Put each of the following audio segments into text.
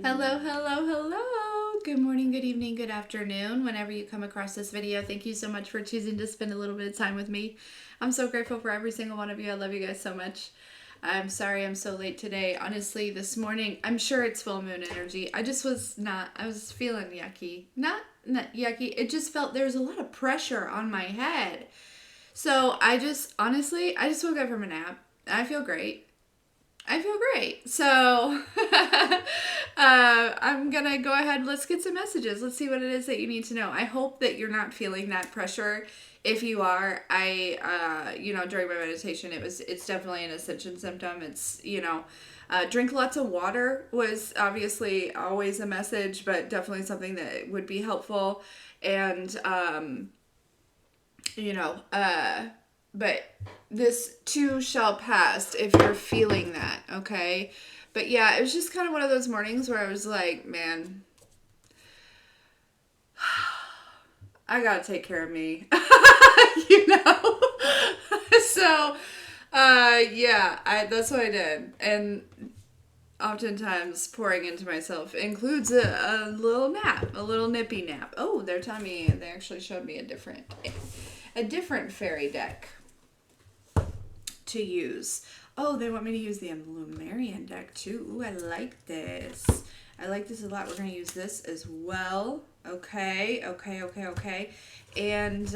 Hello, hello, hello. Good morning, good evening, good afternoon. Whenever you come across this video, thank you so much for choosing to spend a little bit of time with me. I'm so grateful for every single one of you. I love you guys so much. I'm sorry I'm so late today. Honestly, this morning, I'm sure it's full moon energy. I was feeling yucky. Not yucky. It just felt there's a lot of pressure on my head. So honestly, I just woke up from a nap. I feel great. I feel great. So I'm going to go ahead. Let's get some messages. Let's see what it is that you need to know. I hope that you're not feeling that pressure. If you are, during my meditation, it's definitely an ascension symptom. It's, drink lots of water was obviously always a message, but definitely something that would be helpful. And, but this too shall pass if you're feeling that, okay? But yeah, it was just kind of one of those mornings where I was like, man, I gotta take care of me, you know? So, that's what I did. And oftentimes pouring into myself includes a little nap, a little nippy nap. Oh, they're telling me, they actually showed me a different fairy deck to use. Oh, they want me to use the Lumerian deck too. Ooh, I like this. I like this a lot. We're going to use this as well. Okay. And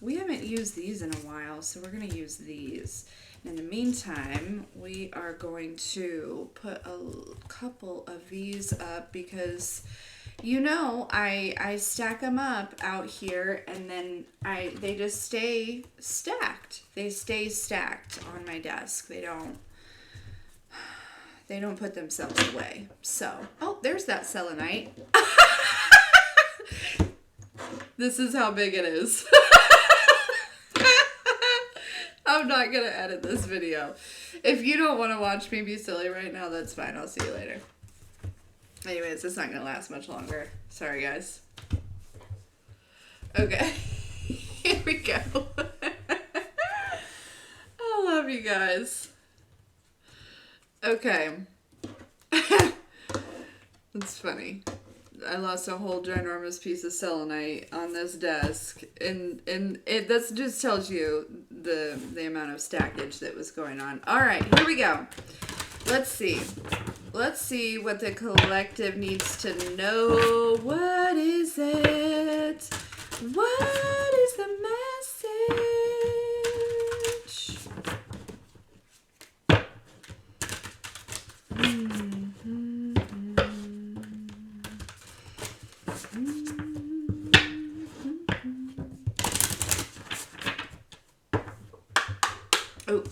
we haven't used these in a while, so we're going to use these. In the meantime, we are going to put a couple of these up because I stack them up out here, and then they just stay stacked. They stay stacked on my desk. They don't put themselves away. So, oh, there's that selenite. This is how big it is. I'm not gonna edit this video. If you don't want to watch me be silly right now, that's fine. I'll see you later. Anyways, it's not going to last much longer. Sorry, guys. Okay. Here we go. I love you guys. Okay. It's funny. I lost a whole ginormous piece of selenite on this desk, and it that just tells you the amount of stackage that was going on. All right, here we go. Let's see what the collective needs to know. What is it? What is the message? Oh.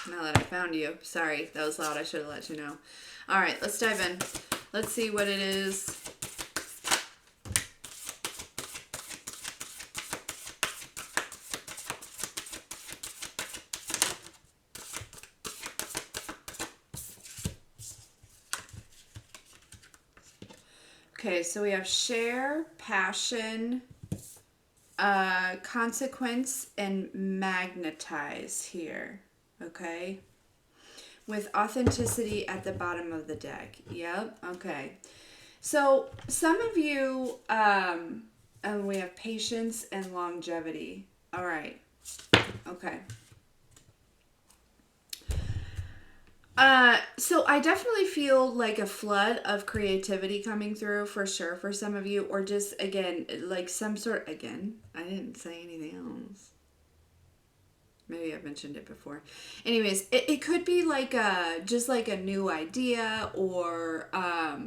Now that I found you. Sorry, that was loud. I should have let you know. All right, let's dive in. Let's see what it is. Okay, so we have share, passion, consequence, and magnetize here. Okay, with authenticity at the bottom of the deck. Yep. Okay, so some of you and we have patience and longevity. All right. Okay. So I definitely feel like a flood of creativity coming through for sure for some of you, or just again like some sort. Again, I didn't say anything else. Maybe I've mentioned it before. Anyways, it could be like just like a new idea, or a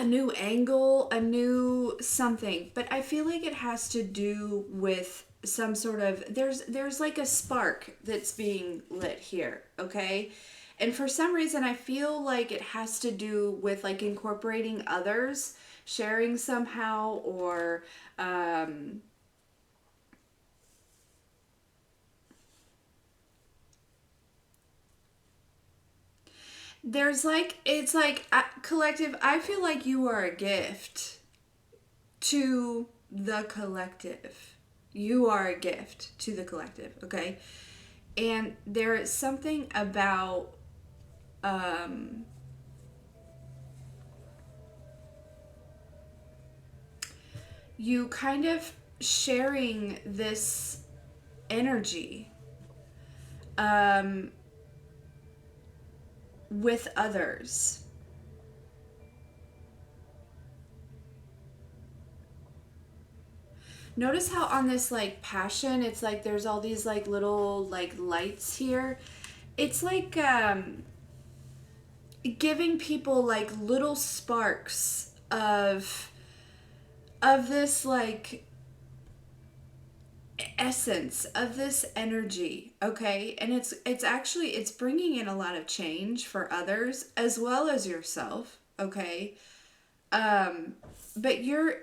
new angle, a new something. But I feel like it has to do with some sort of, there's like a spark that's being lit here, okay? And for some reason I feel like it has to do with like incorporating others, sharing somehow, or there's like, it's like collective, I feel like you are a gift to the collective. You are a gift to the collective, okay? And there is something about you kind of sharing this energy with others. Notice how on this like passion, it's like there's all these like little like lights here. It's like giving people like little sparks of this like essence of this energy, okay? And it's actually it's bringing in a lot of change for others as well as yourself, okay? But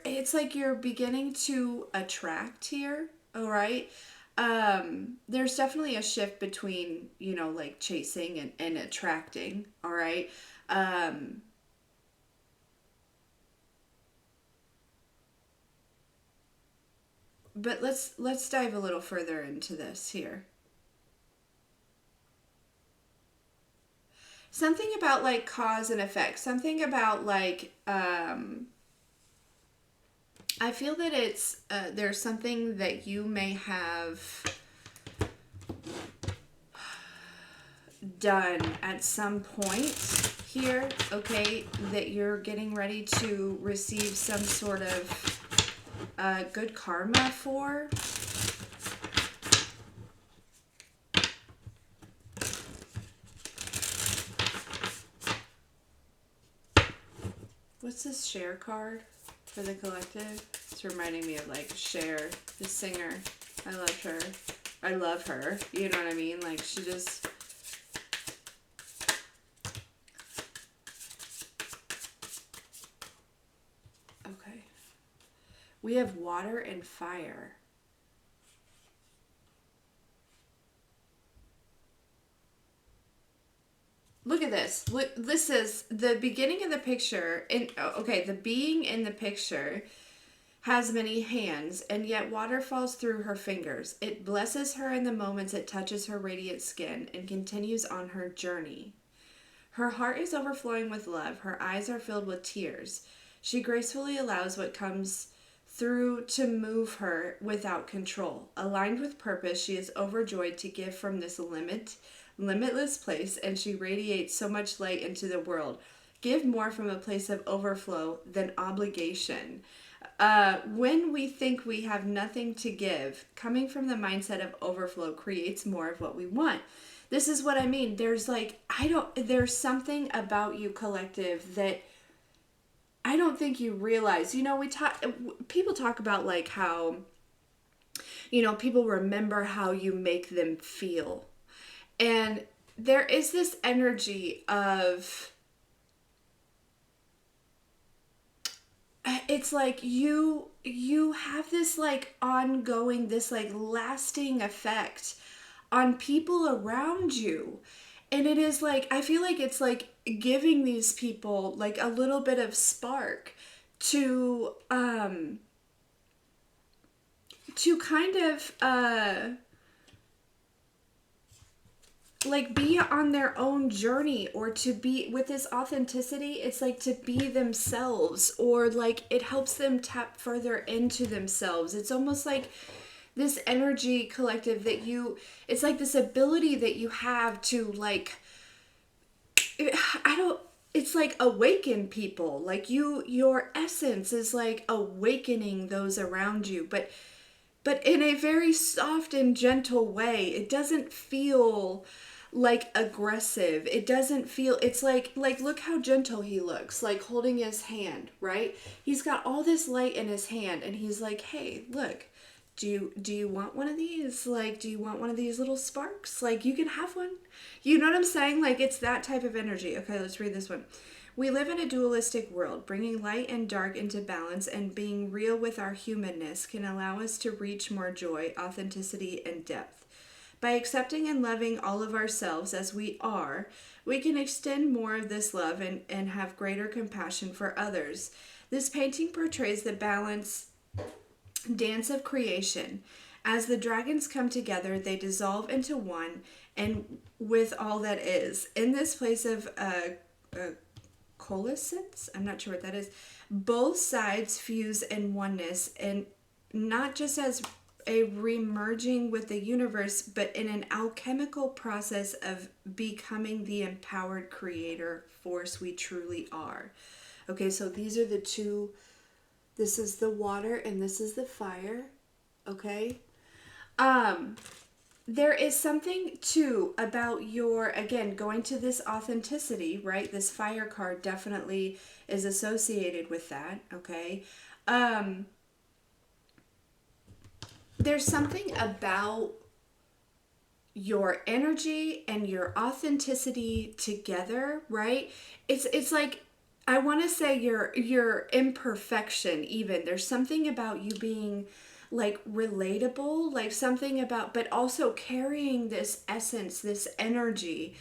it's like you're beginning to attract here, all right? There's definitely a shift between, you know, like chasing and attracting, all right? But let's dive a little further into this here. Something about like cause and effect, something about like I feel that it's there's something that you may have done at some point here, okay, that you're getting ready to receive some sort of good karma for. What's this Cher card for the collective? It's reminding me of like Cher, the singer. I love her. I love her. You know what I mean? Like she just... Okay. We have water and fire. Look at this. Look, this is the beginning of the picture. And okay, the being in the picture has many hands, and yet water falls through her fingers. It blesses her in the moments it touches her radiant skin and continues on her journey. Her heart is overflowing with love. Her eyes are filled with tears. She gracefully allows what comes through to move her without control. Aligned with purpose, she is overjoyed to give from this limitless place, and she radiates so much light into the world. Give more from a place of overflow than obligation. When we think we have nothing to give, coming from the mindset of overflow creates more of what we want. This is what I mean. There's like, there's something about you, collective, that I don't think you realize. You know, people talk about like how, you know, people remember how you make them feel. And there is this energy of, it's like you have this like ongoing, this like lasting effect on people around you. And it is like, I feel like it's like giving these people like a little bit of spark to kind of like be on their own journey, or to be with this authenticity. It's like to be themselves, or like it helps them tap further into themselves. It's almost like this energy, collective, that it's like this ability that you have to like, it's like awaken people. Like your essence is like awakening those around you, but in a very soft and gentle way. It doesn't feel like aggressive. It doesn't feel, it's like look how gentle he looks, like holding his hand, right? He's got all this light in his hand, and he's like, hey, look, do you want one of these? Like, do you want one of these little sparks? Like, you can have one. You know what I'm saying? Like, it's that type of energy. Okay, let's read this one. We live in a dualistic world. Bringing light and dark into balance and being real with our humanness can allow us to reach more joy, authenticity, and depth. By accepting and loving all of ourselves as we are, we can extend more of this love and have greater compassion for others. This painting portrays the balance dance of creation. As the dragons come together, they dissolve into one, and with all that is. In this place of coalescence, I'm not sure what that is, both sides fuse in oneness, and not just as a remerging with the universe, but in an alchemical process of becoming the empowered creator force we truly are. Okay, so these are the two. This is the water and this is the fire. Okay. There is something too about your, again, going to this authenticity, right? This fire card definitely is associated with that. Okay. There's something about your energy and your authenticity together, right? It's like, I want to say your imperfection even. There's something about you being like relatable, like something about, but also carrying this essence, this energy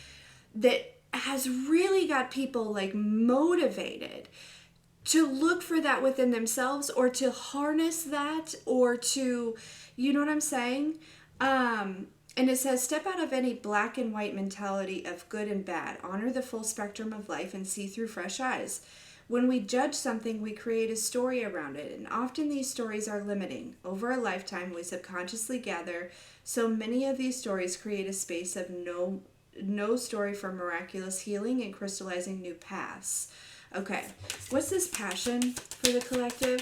that has really got people like motivated to look for that within themselves, or to harness that, or to, you know what I'm saying? And it says, step out of any black and white mentality of good and bad. Honor the full spectrum of life and see through fresh eyes. When we judge something, we create a story around it, and often these stories are limiting. Over a lifetime, we subconsciously gather so many of these stories, create a space of no story for miraculous healing and crystallizing new paths. Okay, what's this passion for the collective?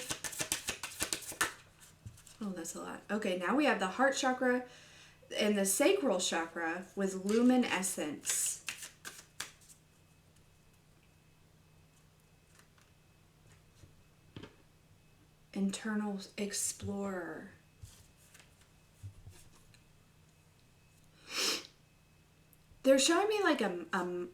Oh, that's a lot. Okay, now we have the heart chakra and the sacral chakra with luminescence. Internal explorer. They're showing me like a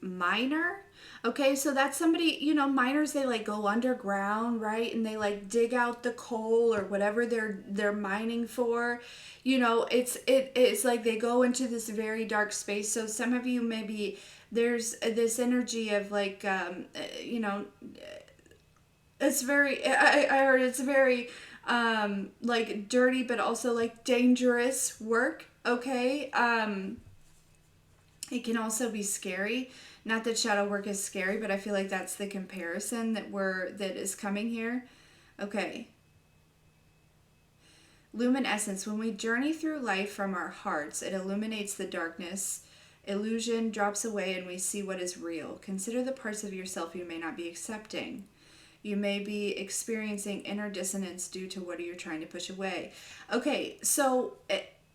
miner. Okay, so that's somebody, you know, miners, they like go underground, right? And they like dig out the coal or whatever they're mining for. You know, it's like they go into this very dark space. So some of you, maybe there's this energy of like you know, it's very, I heard it's very like dirty, but also like dangerous work. Okay. It can also be scary. Not that shadow work is scary, but I feel like that's the comparison that is coming here. Okay. Luminescence. When we journey through life from our hearts, it illuminates the darkness. Illusion drops away and we see what is real. Consider the parts of yourself you may not be accepting. You may be experiencing inner dissonance due to what you're trying to push away. Okay, so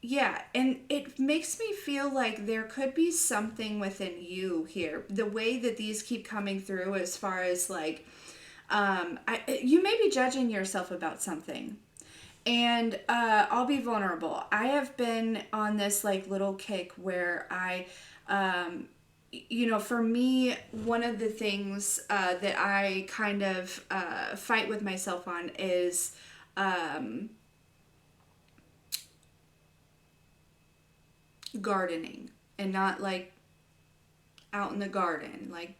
yeah, and it makes me feel like there could be something within you here. The way that these keep coming through, as far as like, you may be judging yourself about something. And I'll be vulnerable. I have been on this like little kick where you know, for me, one of the things that I kind of fight with myself on is gardening, and not like out in the garden, like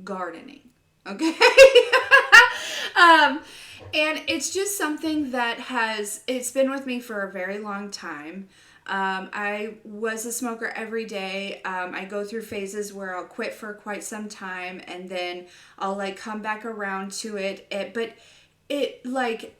gardening. Okay. And it's just something that it's been with me for a very long time. I was a smoker every day. I go through phases where I'll quit for quite some time and then I'll like come back around to it. But it like,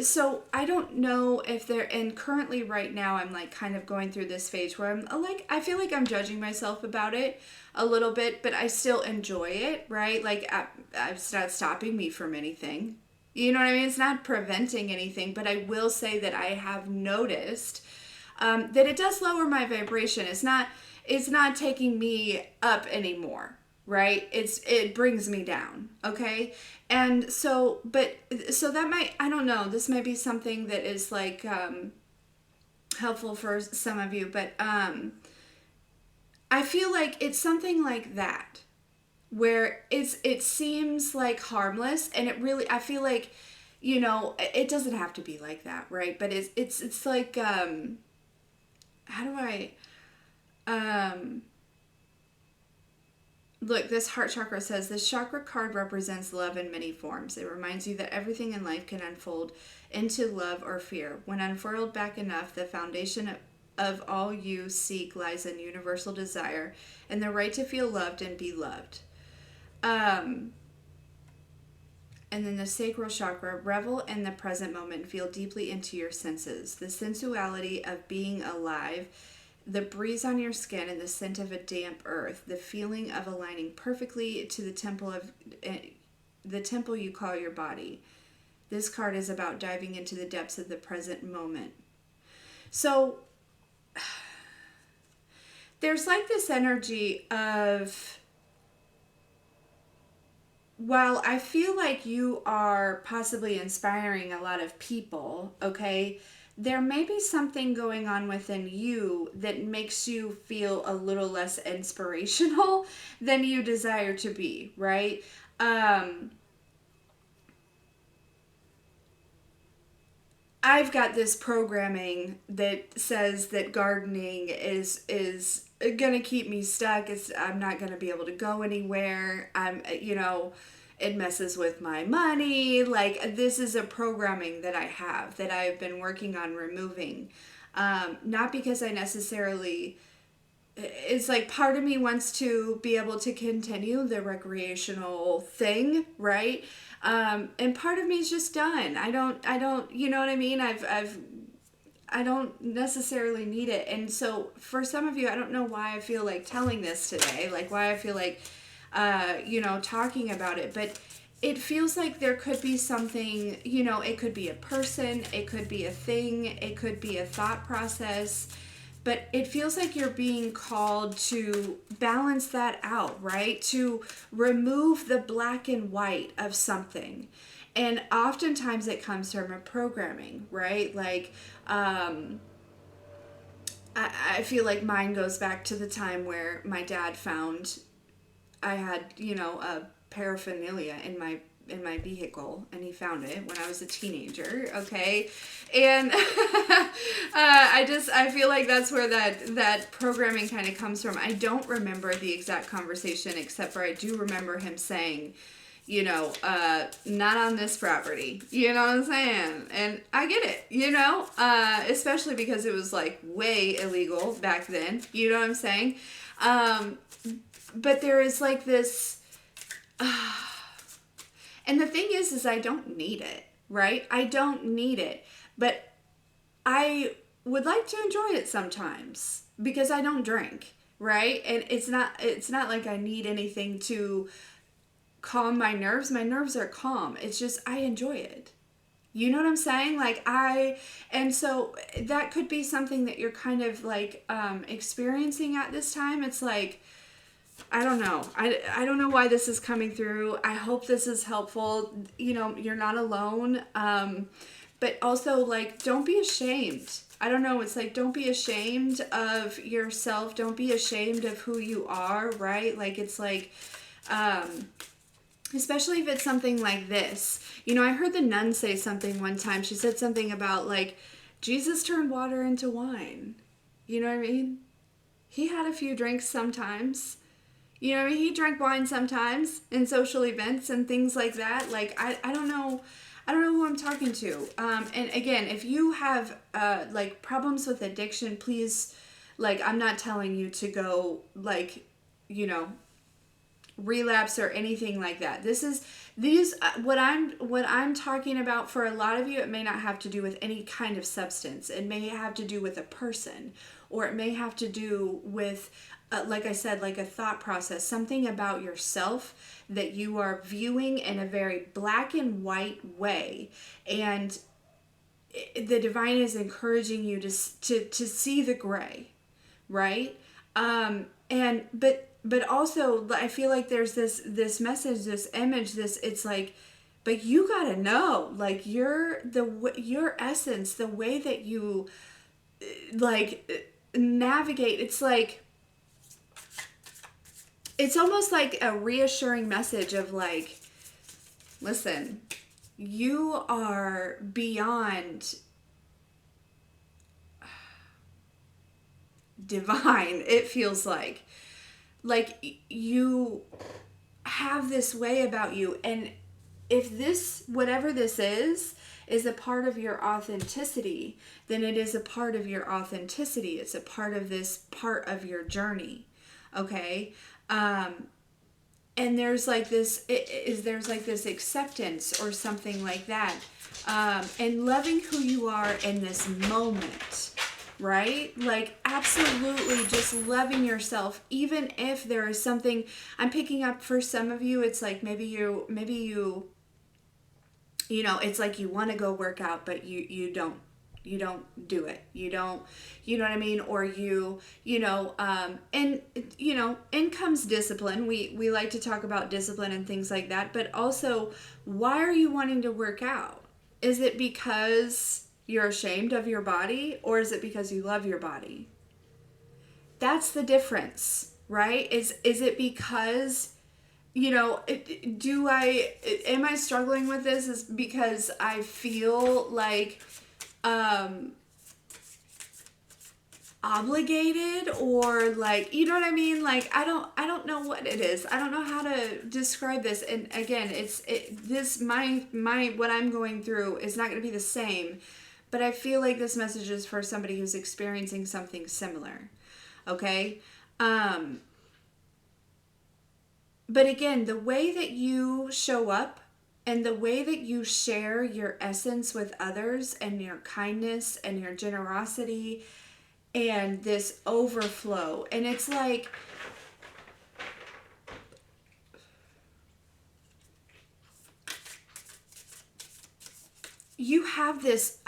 so I don't know if and currently right now I'm like kind of going through this phase where I'm like, I feel like I'm judging myself about it a little bit, but I still enjoy it, right? Like it's not stopping me from anything. You know what I mean? It's not preventing anything, but I will say that I have noticed that it does lower my vibration. It's not taking me up anymore, right? It brings me down, okay? And so that might, I don't know, this might be something that is like helpful for some of you, but I feel like it's something like that, where it seems like harmless, and it really, I feel like, you know, it doesn't have to be like that, right? But it's like how do I look, this heart chakra says, this chakra card represents love in many forms. It reminds you that everything in life can unfold into love or fear. When unfurled back enough, the foundation of all you seek lies in universal desire and the right to feel loved and be loved. And then the sacral chakra, revel in the present moment, feel deeply into your senses. The sensuality of being alive, the breeze on your skin and the scent of a damp earth, the feeling of aligning perfectly to the temple you call your body. This card is about diving into the depths of the present moment. So there's like this energy of, while I feel like you are possibly inspiring a lot of people, okay, there may be something going on within you that makes you feel a little less inspirational than you desire to be, right? I've got this programming that says that gardening is gonna keep me stuck. I'm not gonna be able to go anywhere. It messes with my money. Like, this is a programming that I have that I've been working on removing. Not because I necessarily, it's like part of me wants to be able to continue the recreational thing, right? And part of me is just done. I don't, you know what I mean? I don't necessarily need it. And so for some of you, I don't know why I feel like telling this today, like why I feel like, talking about it, but it feels like there could be something, it could be a person, it could be a thing, it could be a thought process, but it feels like you're being called to balance that out, right? To remove the black and white of something. And oftentimes it comes from a programming, right? Like, I feel like mine goes back to the time where my dad found I had, a paraphernalia in my vehicle, and he found it when I was a teenager, okay? And I feel like that's where that programming kind of comes from. I don't remember the exact conversation, except for I do remember him saying, not on this property, you know what I'm saying? And I get it, especially because it was like way illegal back then, you know what I'm saying? But there is like this, and the thing is I don't need it, right? I don't need it, but I would like to enjoy it sometimes because I don't drink, right? And it's not like I need anything to calm my nerves. My nerves are calm. It's just, I enjoy it. You know what I'm saying? And so that could be something that you're kind of like, experiencing at this time. It's like, I don't know. I don't know why this is coming through. I hope this is helpful. You're not alone. But also, like, don't be ashamed. I don't know. It's like, don't be ashamed of yourself. Don't be ashamed of who you are, right? Like, it's like, especially if it's something like this. I heard the nun say something one time. She said something about, like, Jesus turned water into wine. You know what I mean? He had a few drinks sometimes. You know what I mean? He drank wine sometimes in social events and things like that. Like, I don't know who I'm talking to. And again, if you have, like, problems with addiction, please, like, I'm not telling you to go, like, relapse or anything like that. What I'm talking about, for a lot of you, it may not have to do with any kind of substance. It may have to do with a person, or it may have to do with, like I said, like a thought process, something about yourself that you are viewing in a very black and white way. And the divine is encouraging you to see the gray, right? But also, I feel like there's this message, this image, it's like, but you gotta know, like, your essence, the way that you, like, navigate, it's like, it's almost like a reassuring message of, like, listen, you are beyond divine, it feels like you have this way about you, and if this, whatever this is a part of your authenticity, then it is a part of your authenticity. It's a part of this part of your journey. Okay? And there's like this, there's like this acceptance or something like that. And loving who you are in this moment, right? Like absolutely just loving yourself, even if there is something I'm picking up for some of you. It's like maybe you know, it's like you want to go work out, but you don't do it. You don't, you know what I mean? Or and in comes discipline. We like to talk about discipline and things like that, but also, why are you wanting to work out? Is it because you're ashamed of your body, or is it because you love your body? That's the difference, right? Is it because, am I struggling with this is because I feel like obligated, or like, you know what I mean? Like, I don't know what it is. I don't know how to describe this. And again, my what I'm going through is not going to be the same, but I feel like this message is for somebody who's experiencing something similar. Okay? But again, the way that you show up and the way that you share your essence with others, and your kindness and your generosity and this overflow, and it's like, you have this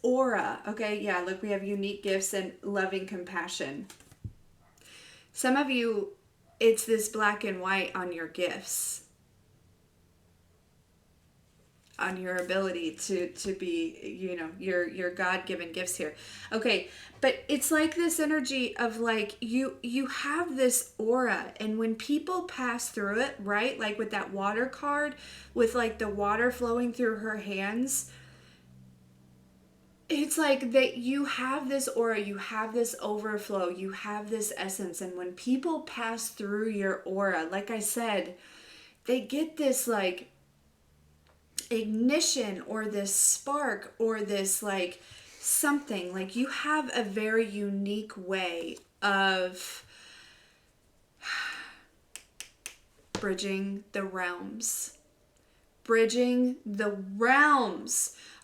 aura. Okay, yeah, look, we have unique gifts and loving compassion. Some of you, it's this black and white on your gifts, on your ability to be, your God-given gifts here. Okay, but it's like this energy of like, you have this aura, and when people pass through it, right? Like with that water card, with like the water flowing through her hands, it's like that you have this aura, you have this overflow, you have this essence. And when people pass through your aura, like I said, they get this like ignition, or this spark, or this like something. Like, you have a very unique way of bridging the realms.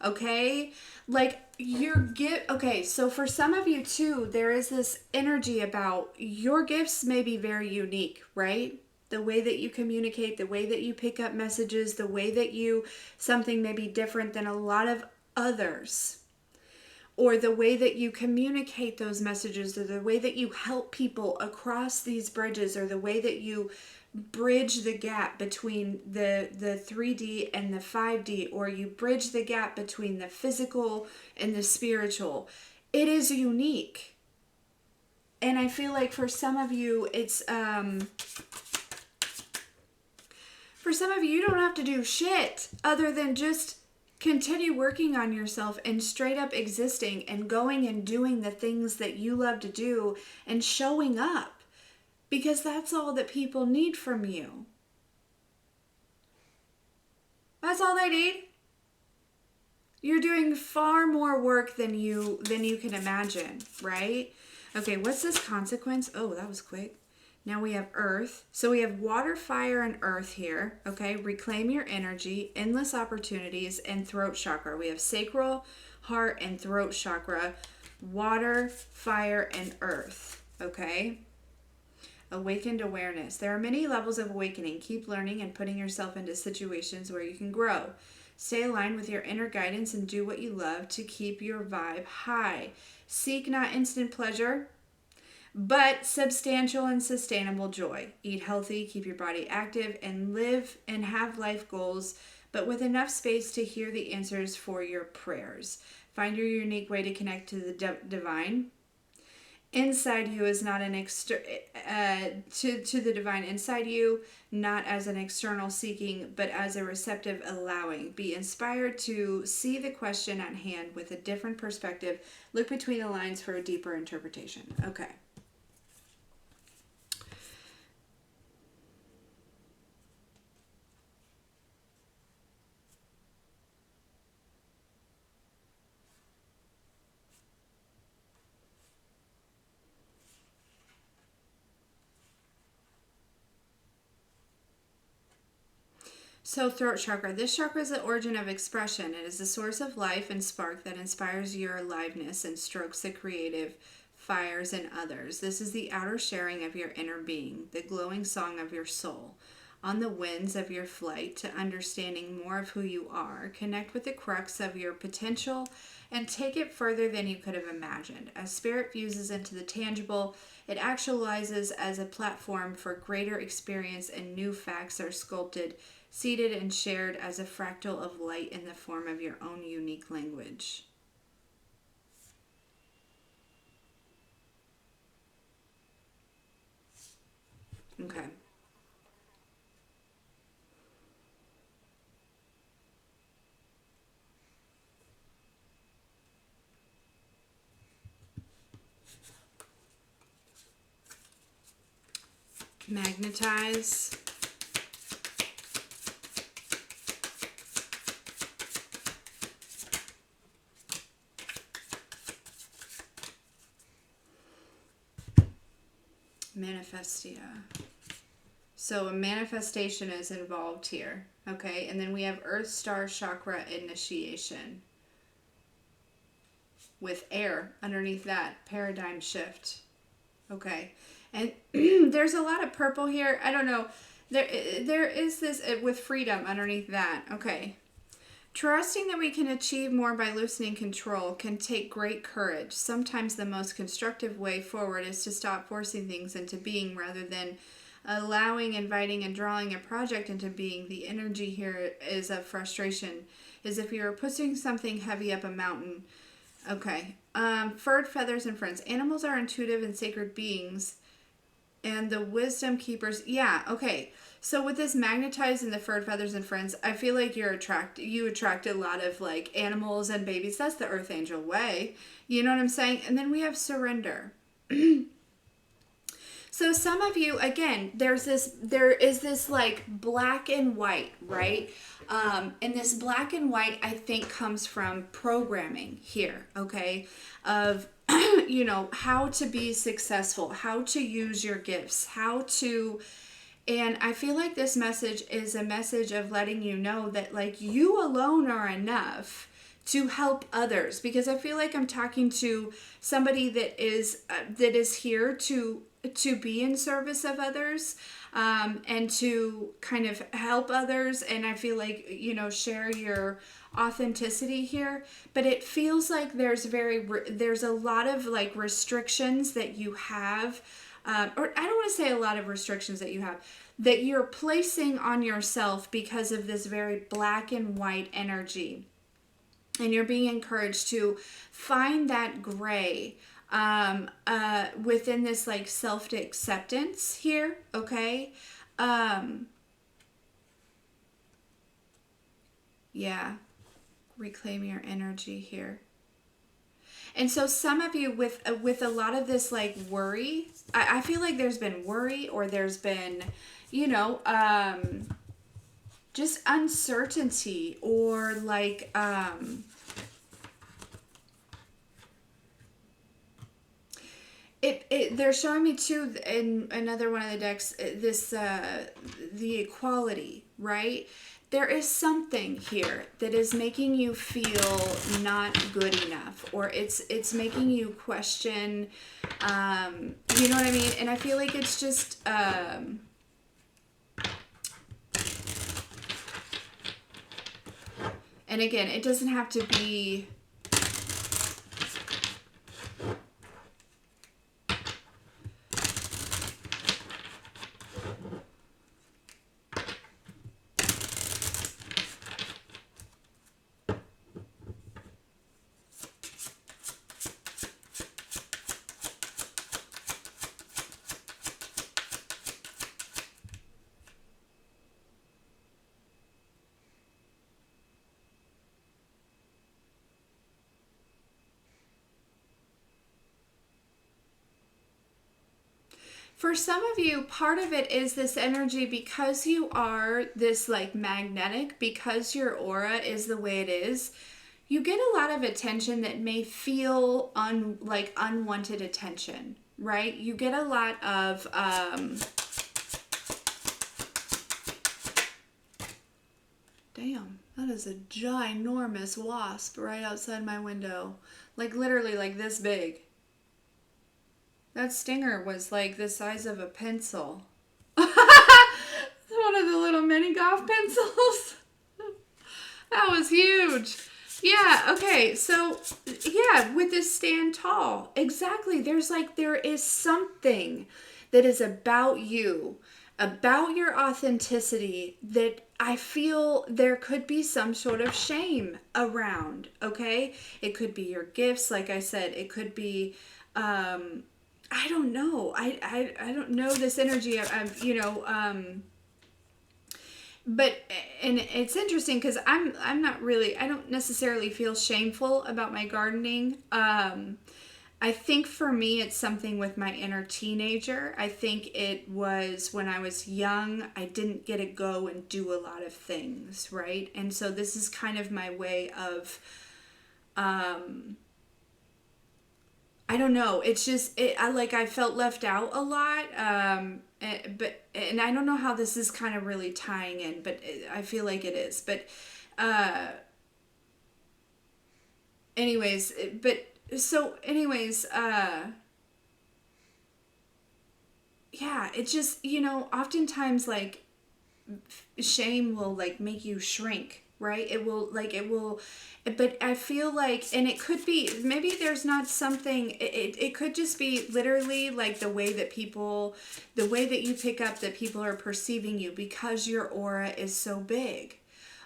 Okay, like okay, so for some of you too, there is this energy about your gifts may be very unique, right? The way that you communicate, the way that you pick up messages, the way that something may be different than a lot of others, or the way that you communicate those messages, or the way that you help people across these bridges, or the way that you bridge the gap between the 3D and the 5D, or you bridge the gap between the physical and the spiritual. It is unique. And I feel like for some of you, it's for some of you don't have to do shit other than just continue working on yourself and straight up existing and going and doing the things that you love to do and showing up. Because that's all that people need from you. That's all they need. You're doing far more work than you can imagine, right? Okay, what's this consequence? Oh, that was quick. Now we have earth. So we have water, fire, and earth here. Okay, reclaim your energy, endless opportunities, and throat chakra. We have sacral, heart, and throat chakra. Water, fire, and earth. Okay. Awakened awareness. There are many levels of awakening. Keep learning and putting yourself into situations where you can grow. Stay aligned with your inner guidance and do what you love to keep your vibe high. Seek not instant pleasure, but substantial and sustainable joy. Eat healthy, keep your body active, and live and have life goals, but with enough space to hear the answers for your prayers. Find your unique way to connect to the divine. Inside you is not an to the divine inside you, not as an external seeking, but as a receptive allowing. Be inspired to see the question at hand with a different perspective. Look between the lines for a deeper interpretation. Okay. So throat chakra. This chakra is the origin of expression. It is the source of life and spark that inspires your aliveness and strokes the creative fires in others. This is the outer sharing of your inner being, the glowing song of your soul. On the winds of your flight to understanding more of who you are, connect with the crux of your potential and take it further than you could have imagined. As spirit fuses into the tangible, it actualizes as a platform for greater experience, and new facts are sculpted, seated, and shared as a fractal of light in the form of your own unique language. Okay. Magnetize. Manifestia. So a manifestation is involved here. Okay. And then we have Earth Star Chakra initiation with air underneath that. Paradigm shift. Okay. And there's a lot of purple here. I don't know. There is this with freedom underneath that. Okay. Trusting that we can achieve more by loosening control can take great courage. Sometimes the most constructive way forward is to stop forcing things into being rather than allowing, inviting, and drawing a project into being. The energy here is of frustration, as if you were pushing something heavy up a mountain. Okay. Furred feathers and friends. Animals are intuitive and sacred beings, and the wisdom keepers. Yeah, okay. So with this magnetized and the furred feathers and friends, I feel like you attract a lot of like animals and babies. That's the earth angel way. You know what I'm saying? And then we have surrender. So some of you, again, there is this like black and white, right? And this black and white, I think, comes from programming here, okay? Of, how to be successful, how to use your gifts, and I feel like this message is a message of letting you know that like you alone are enough to help others, because I feel like I'm talking to somebody that is here to be in service of others, and to kind of help others. And I feel like, share your authenticity here, but it feels like there's a lot of like restrictions that you have, or I don't want to say a lot of restrictions that you have, that you're placing on yourself because of this very black and white energy. And you're being encouraged to find that gray within this like self-acceptance here, okay? Yeah, reclaim your energy here. And so some of you with a lot of this like worry, I feel like there's been worry, or there's been, just uncertainty, or like, they're showing me too in another one of the decks, this, the equality, right? There is something here that is making you feel not good enough, or it's making you question, you know what I mean? And I feel like it's just, and again, it doesn't have to be, for some of you, part of it is this energy, because you are this like magnetic, because your aura is the way it is, you get a lot of attention that may feel unwanted attention, right? You get a lot of is a ginormous wasp right outside my window. Like literally like this big. That stinger was like the size of a pencil. One of the little mini golf pencils. That was huge. Yeah, okay. So, yeah, with this stand tall. Exactly. There is something that is about you, about your authenticity, that I feel there could be some sort of shame around, okay? It could be your gifts, like I said. It could be, I don't know. I don't know this energy. But and it's interesting because I'm not really, I don't necessarily feel shameful about my gardening. I think for me it's something with my inner teenager. I think it was when I was young, I didn't get to go and do a lot of things, right? And so this is kind of my way of I don't know. It's just I felt left out a lot. And I don't know how this is kind of really tying in, but I feel like it is. But anyways, but so anyways, yeah, it's just, oftentimes like shame will like make you shrink, right? It will, but I feel like, and it could be, maybe there's not something, it could just be literally like the way that you pick up that people are perceiving you because your aura is so big.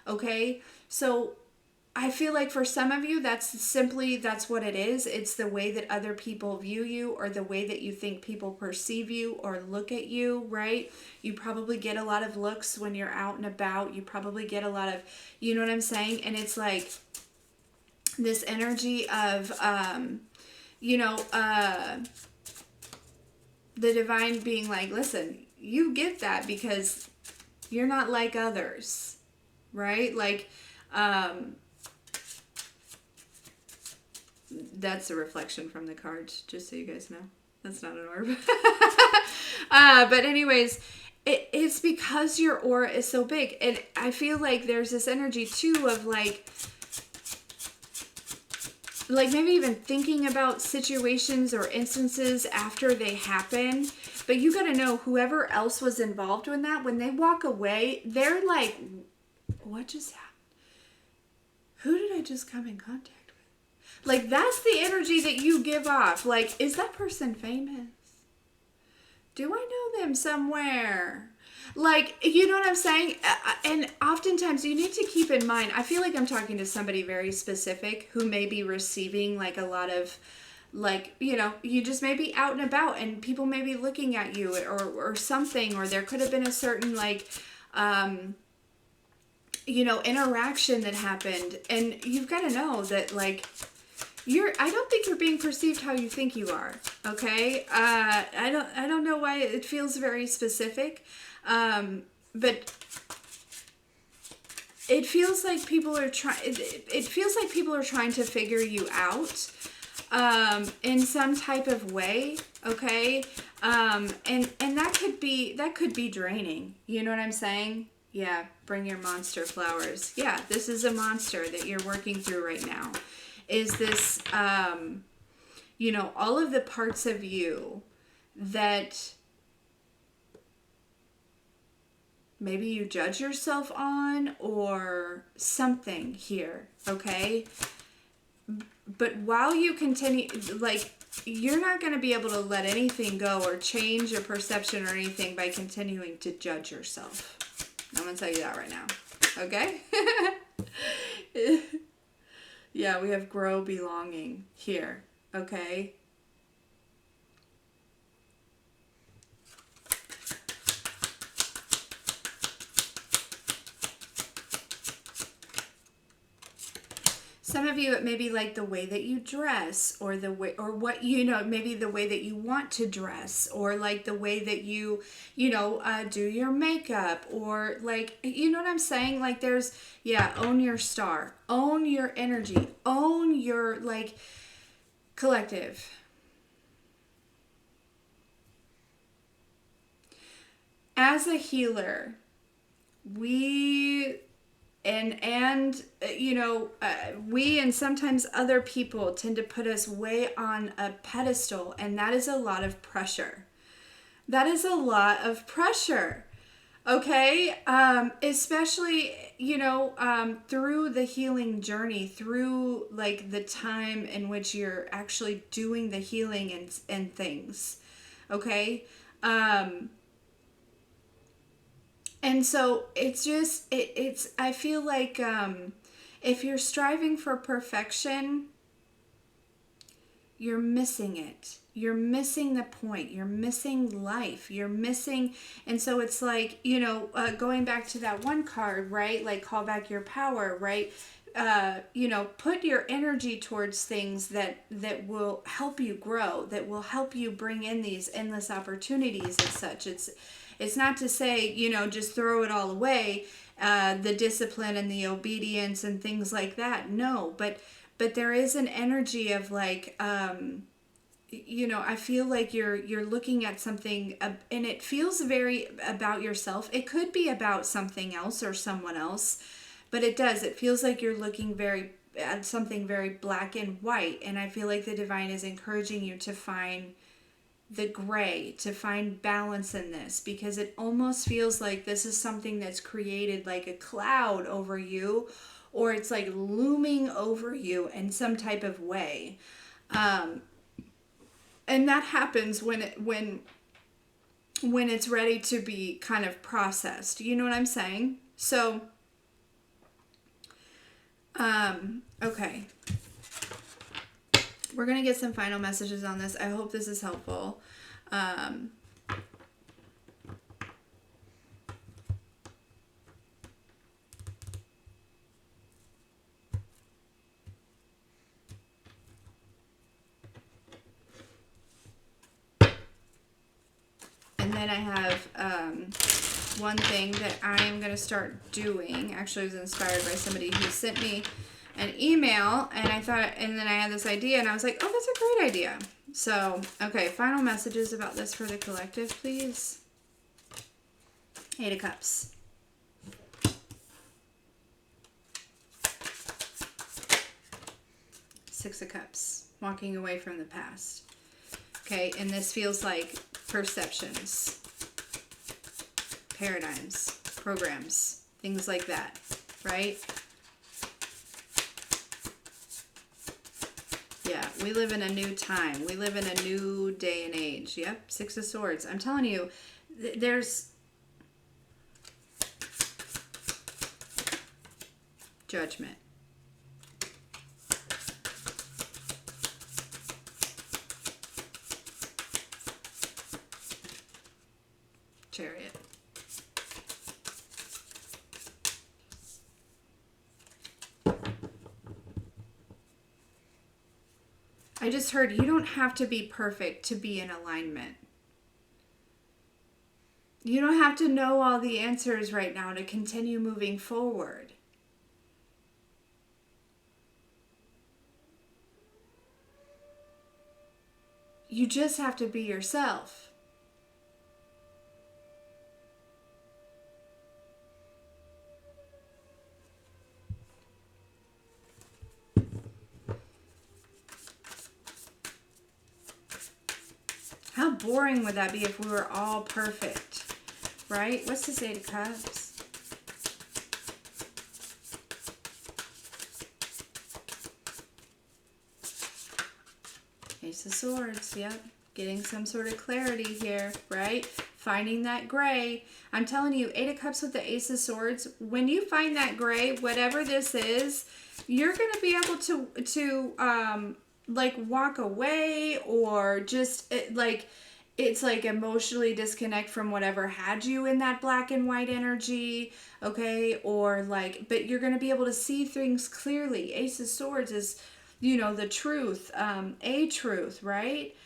Okay. So I feel like for some of you, that's what it is. It's the way that other people view you, or the way that you think people perceive you or look at you, right? You probably get a lot of looks when you're out and about. You probably get a lot of, you know what I'm saying? And it's like this energy of, the divine being like, listen, you get that because you're not like others, right? Like, that's a reflection from the cards, just so you guys know. That's not an orb. But anyways, it's because your aura is so big. And I feel like there's this energy too of like maybe even thinking about situations or instances after they happen. But you got to know, whoever else was involved in that, when they walk away, they're like, what just happened? Who did I just come in contact? Like, that's the energy that you give off. Like, is that person famous? Do I know them somewhere? Like, you know what I'm saying? And oftentimes you need to keep in mind, I feel like I'm talking to somebody very specific who may be receiving like a lot of, like, you just may be out and about and people may be looking at you or something, or there could have been a certain like, interaction that happened. And you've got to know that like, I don't think you're being perceived how you think you are. Okay. I don't know why it feels very specific. But it feels like people are trying to figure you out, in some type of way. Okay. And that could be draining. You know what I'm saying? Yeah. Bring your monster flowers. Yeah. This is a monster that you're working through right now. Is this, all of the parts of you that maybe you judge yourself on or something here, okay? But while you continue, like, you're not going to be able to let anything go or change your perception or anything by continuing to judge yourself. I'm going to tell you that right now, okay? Yeah, we have grow belonging here, okay? Some of you, it may be like the way that you dress, or the way, or what, maybe the way that you want to dress, or like the way that you, do your makeup, or like, you know what I'm saying? Like there's, own your star, own your energy, own your like collective. As a healer, we and you know, we and sometimes other people tend to put us way on a pedestal, and that is a lot of pressure. That is a lot of pressure. Okay, especially, you know, through the healing journey, through like the time in which you're actually doing the healing and things. Okay, and so it's just it's I feel like if you're striving for perfection, you're missing it. You're missing the point. You're missing life. You're missing, and so it's like, you know, going back to that one card, right? Like, call back your power, right? You know, put your energy towards things that will help you grow, that will help you bring in these endless opportunities and such. It's not to say, you know, just throw it all away, the discipline and the obedience and things like that. No, but there is an energy of like, you know, I feel like you're looking at something, and it feels very about yourself. It could be about something else or someone else, but it feels like you're looking very at something very black and white. And I feel like the divine is encouraging you to find the gray, to find balance in this, because it almost feels like this is something that's created like a cloud over you, or it's like looming over you in some type of way. And that happens when it's ready to be kind of processed. You know what I'm saying? So okay, we're gonna get some final messages on this. I hope this is helpful. And then I have one thing that I am going to start doing. Actually, I was inspired by somebody who sent me an email, and I thought, and then I had this idea, and I was like, oh, that's a great idea. So, okay, final messages about this for the collective, please. 8 of Cups. Six of Cups. Walking away from the past. Okay, and this feels like perceptions, paradigms, programs, things like that, right? Yeah, we live in a new time. We live in a new day and age. Yep, Six of Swords. I'm telling you, there's judgment. Chariot. I just heard you don't have to be perfect to be in alignment. You don't have to know all the answers right now to continue moving forward. You just have to be yourself. How boring would that be if we were all perfect, right? What's this 8 of Cups? Ace of Swords, yep. Getting some sort of clarity here, right? Finding that gray. I'm telling you, 8 of Cups with the Ace of Swords, when you find that gray, whatever this is, you're going to be able to like walk away, or just like it's like emotionally disconnect from whatever had you in that black and white energy, okay? Or like, but you're going to be able to see things clearly. Ace of Swords is, you know, the truth, a truth, right?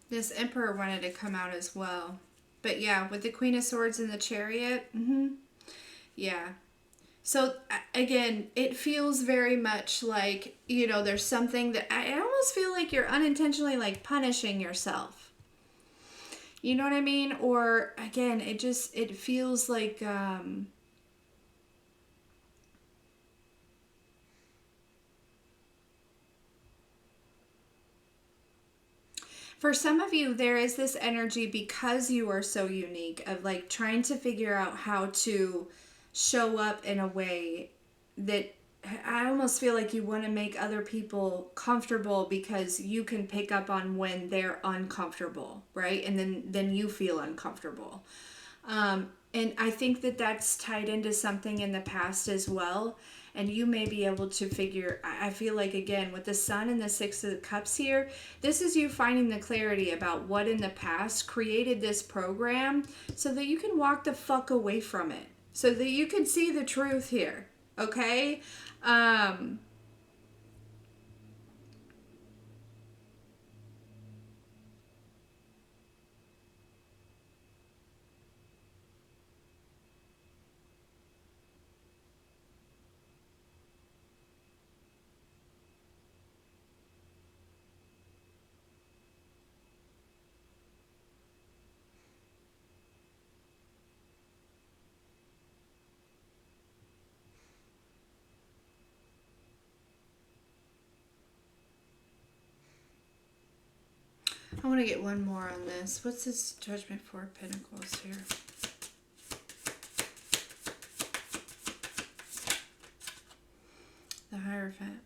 This Emperor wanted to come out as well. But yeah, with the Queen of Swords and the Chariot. Yeah. So again, it feels very much like, you know, there's something that I almost feel like you're unintentionally like punishing yourself. You know what I mean? Or again, it feels like for some of you, there is this energy because you are so unique of like trying to figure out how to show up in a way that I almost feel like you want to make other people comfortable because you can pick up on when they're uncomfortable, right? And then you feel uncomfortable. And I think that that's tied into something in the past as well. And you may be able to figure, I feel like, again, with the Sun and the Six of Cups here, this is you finding the clarity about what in the past created this program so that you can walk the fuck away from it. So that you can see the truth here. Okay? I want to get one more on this. What's this Judgment Four of Pentacles here? The Hierophant.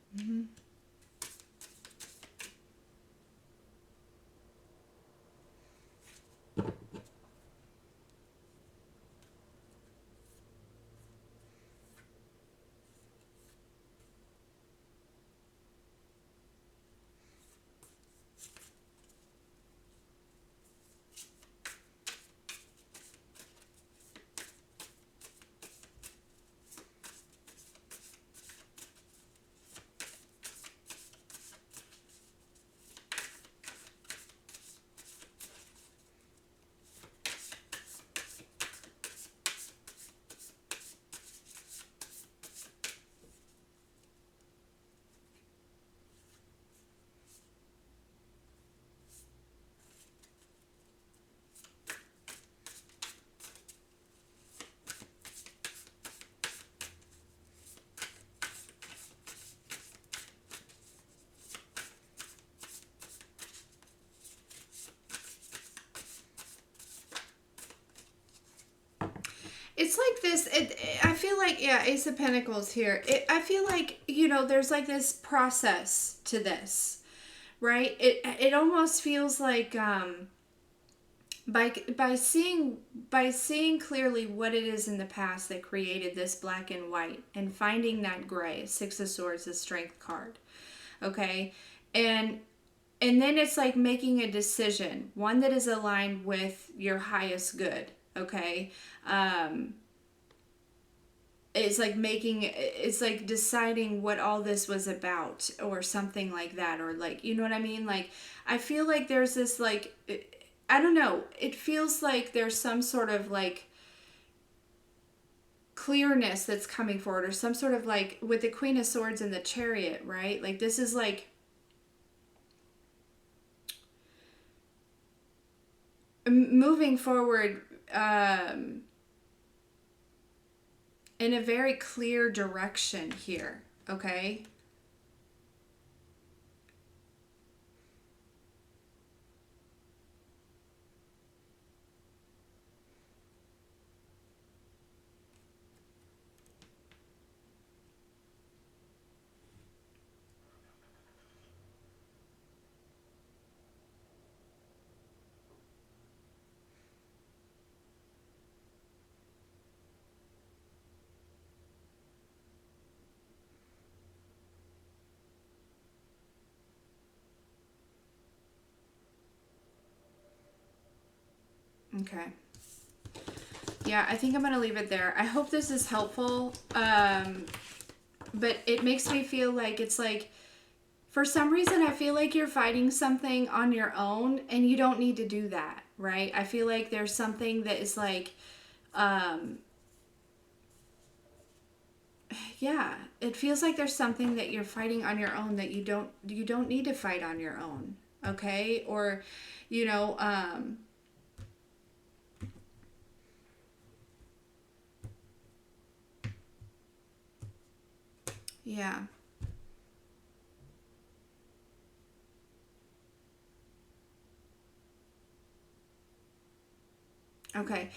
It's like this, I feel like, yeah, Ace of Pentacles here. I feel like, you know, there's like this process to this, right? It almost feels like by seeing clearly what it is in the past that created this black and white and finding that gray, Six of Swords, the Strength card, okay? And then it's like making a decision, one that is aligned with your highest good, okay? It's like deciding what all this was about or something like that, or like, you know what I mean? Like, I feel like there's this like, I don't know, it feels like there's some sort of like clearness that's coming forward, or some sort of like with the Queen of Swords and the Chariot, right? Like, this is like moving forward in a very clear direction here, okay? Okay. Yeah, I think I'm going to leave it there. I hope this is helpful. But it makes me feel like it's like For some reason, I feel like you're fighting something on your own, and you don't need to do that, right? I feel like there's something that is like, yeah, it feels like there's something that you're fighting on your own that you don't need to fight on your own, okay? Or, you know, yeah. Okay.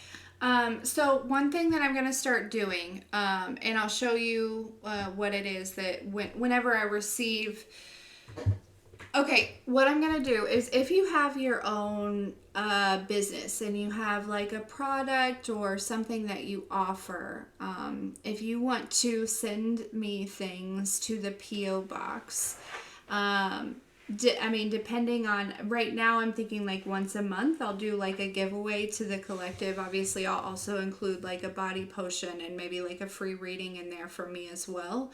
So one thing that I'm going to start doing, and I'll show you what it is that whenever I receive. Okay, what I'm going to do is if you have your own business and you have like a product or something that you offer, if you want to send me things to the P.O. box, I mean, depending on right now, I'm thinking like once a month, I'll do like a giveaway to the collective. Obviously, I'll also include like a body potion and maybe like a free reading in there for me as well.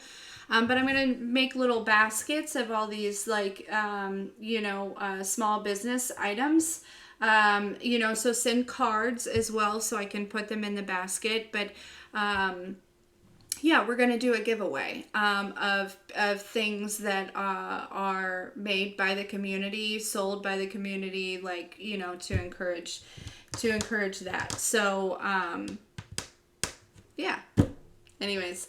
But I'm going to make little baskets of all these like, small business items. So send cards as well so I can put them in the basket. But, yeah, we're going to do a giveaway of things that are made by the community, sold by the community, like, to encourage that. So, yeah. Anyways,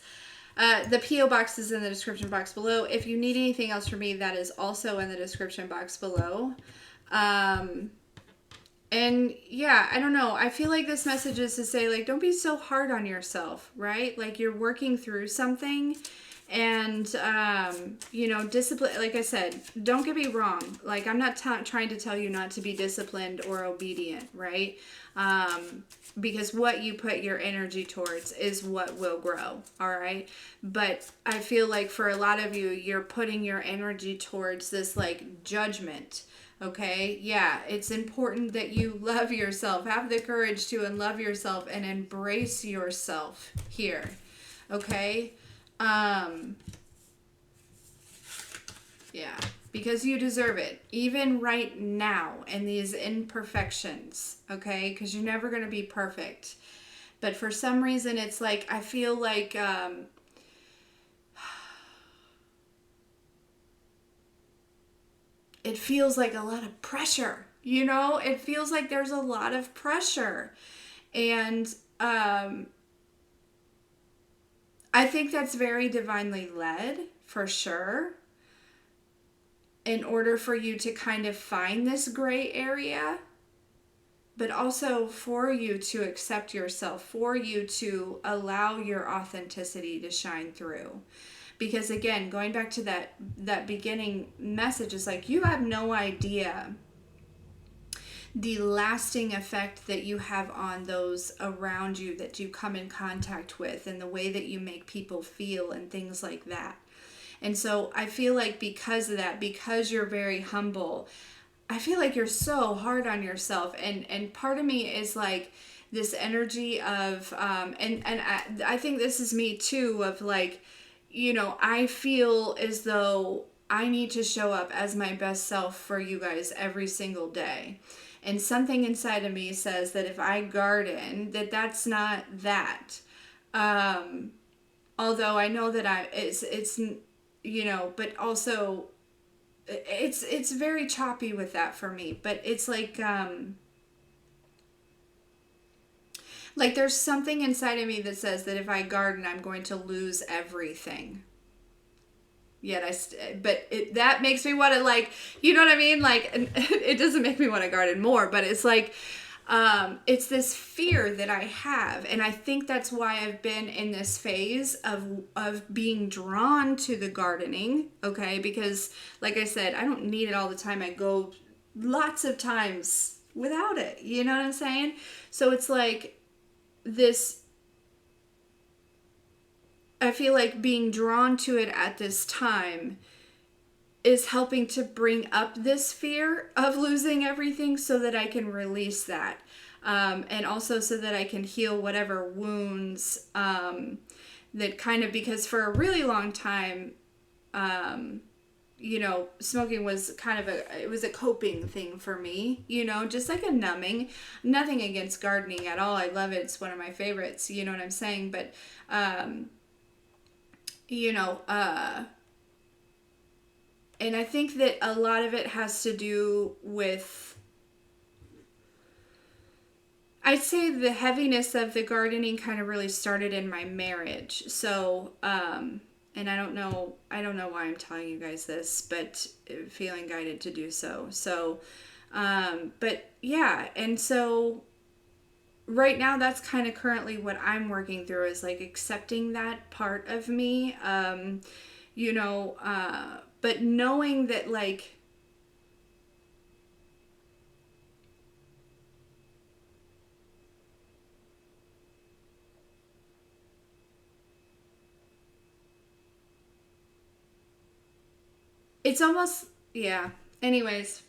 the P.O. box is in the description box below. If you need anything else from me, that is also in the description box below. And yeah, I don't know. I feel like this message is to say, like, don't be so hard on yourself, right? Like, you're working through something and, discipline. Like I said, don't get me wrong. Like, I'm not trying to tell you not to be disciplined or obedient, right? Because what you put your energy towards is what will grow, all right? But I feel like for a lot of you, you're putting your energy towards this, like, judgment. Okay, yeah, it's important that you love yourself. Have the courage to love yourself and embrace yourself here. Okay? Yeah, because you deserve it. Even right now in these imperfections, okay? Because you're never going to be perfect. But for some reason, it's like, I feel like, it feels like a lot of pressure, it feels like there's a lot of pressure. And I think that's very divinely led, for sure, in order for you to kind of find this gray area, but also for you to accept yourself, for you to allow your authenticity to shine through. Because again, going back to that beginning message, is like, you have no idea the lasting effect that you have on those around you that you come in contact with, and the way that you make people feel and things like that. And so I feel like because of that, because you're very humble, I feel like you're so hard on yourself. And part of me is like this energy of, I think this is me too, of like, I feel as though I need to show up as my best self for you guys every single day. And something inside of me says that if I garden, that's not that. Although I know that it's but also it's very choppy with that for me. But it's like there's something inside of me that says that if I garden, I'm going to lose everything. Yet that makes me want to, like, you know what I mean? Like, it doesn't make me want to garden more, but it's like, it's this fear that I have. And I think that's why I've been in this phase of being drawn to the gardening. Okay. Because like I said, I don't need it all the time. I go lots of times without it. You know what I'm saying? So it's like this, I feel like being drawn to it at this time is helping to bring up this fear of losing everything so that I can release that. And also so that I can heal whatever wounds that kind of, because for a really long time, you know, smoking was kind of it was a coping thing for me, you know, just like a numbing. Nothing against gardening at all. I love it. It's one of my favorites, you know what I'm saying? But, you know, and I think that a lot of it has to do with, I'd say the heaviness of the gardening kind of really started in my marriage. So, and I don't know why I'm telling you guys this, but feeling guided to do so. So, but yeah, and so right now that's kind of currently what I'm working through, is like accepting that part of me, you know, but knowing that, like, it's almost, yeah. Anyways,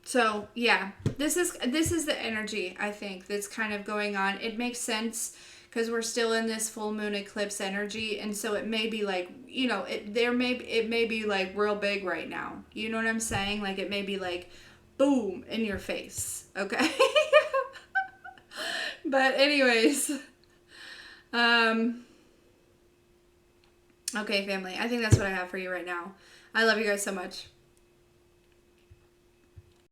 so yeah, this is the energy, I think, that's kind of going on. It makes sense because we're still in this full moon eclipse energy, and so it may be like, you know, it may be like real big right now. You know what I'm saying? Like it may be like boom in your face. Okay. But anyways, um okay, family. I think that's what I have for you right now. I love you guys so much.